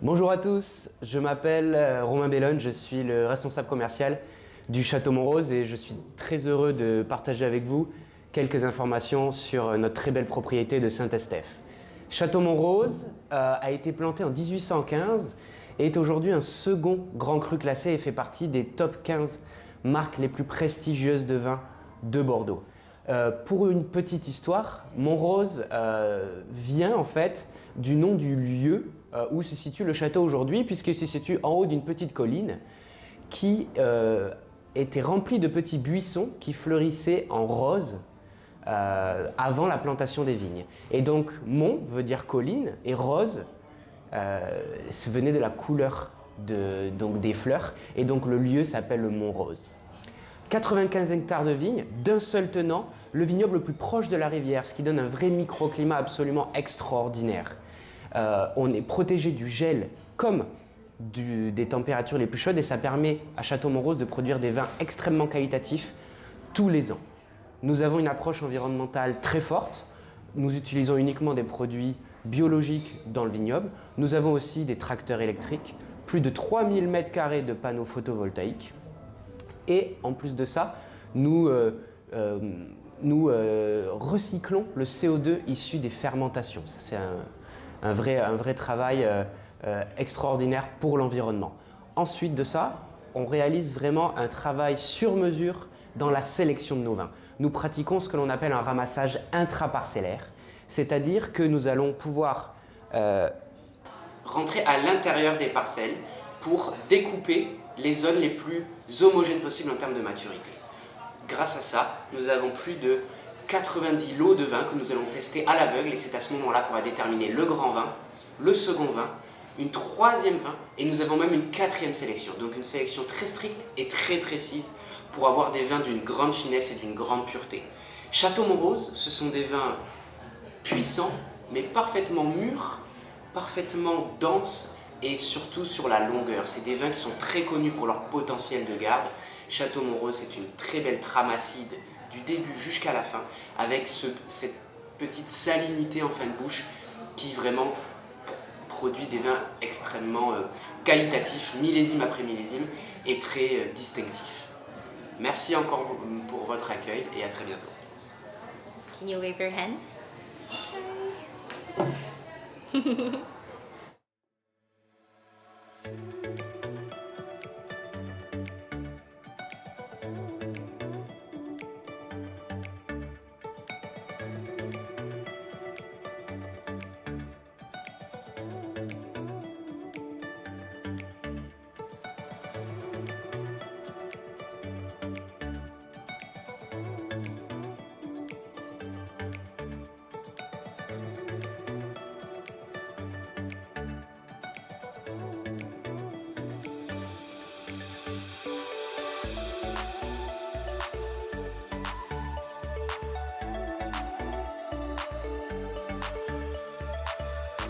Bonjour à tous, je m'appelle Romain Bellone, je suis le responsable commercial du Château Montrose et je suis très heureux de partager avec vous quelques informations sur notre très belle propriété de Saint-Estèphe. Château Montrose a été planté en 1815 et est aujourd'hui un second grand cru classé et fait partie des top 15 marques les plus prestigieuses de vin de Bordeaux. Pour une petite histoire, Montrose vient en fait du nom du lieu où se situe le château aujourd'hui, puisqu'il se situe en haut d'une petite colline qui était remplie de petits buissons qui fleurissaient en rose avant la plantation des vignes. Et donc, mont veut dire colline et rose venait de la couleur des fleurs, et donc le lieu s'appelle le Mont Rose. 95 hectares de vignes, d'un seul tenant, le vignoble le plus proche de la rivière, ce qui donne un vrai microclimat absolument extraordinaire. On est protégé du gel comme des températures les plus chaudes et ça permet à Château Montrose de produire des vins extrêmement qualitatifs tous les ans. Nous avons une approche environnementale très forte. Nous utilisons uniquement des produits biologiques dans le vignoble. Nous avons aussi des tracteurs électriques, plus de 3000 m² de panneaux photovoltaïques. Et en plus de ça, nous recyclons le CO2 issu des fermentations. Ça, c'est un vrai travail extraordinaire pour l'environnement. Ensuite de ça, on réalise vraiment un travail sur mesure dans la sélection de nos vins. Nous pratiquons ce que l'on appelle un ramassage intraparcellaire, c'est-à-dire que nous allons pouvoir rentrer à l'intérieur des parcelles pour découper les zones les plus homogènes possibles en termes de maturité. Grâce à ça, nous avons plus de 90 lots de vin que nous allons tester à l'aveugle et c'est à ce moment-là qu'on va déterminer le grand vin, le second vin, une troisième vin et nous avons même une quatrième sélection. Donc une sélection très stricte et très précise pour avoir des vins d'une grande finesse et d'une grande pureté. Château Montrose, ce sont des vins puissants mais parfaitement mûrs, parfaitement denses et surtout sur la longueur. C'est des vins qui sont très connus pour leur potentiel de garde. Château Montrose, c'est une très belle trame acide du début jusqu'à la fin, avec cette petite salinité en fin de bouche qui vraiment produit des vins extrêmement qualitatifs, millésime après millésime, et très distinctifs. Merci encore pour votre accueil et à très bientôt. Can you wave your hand? Hi.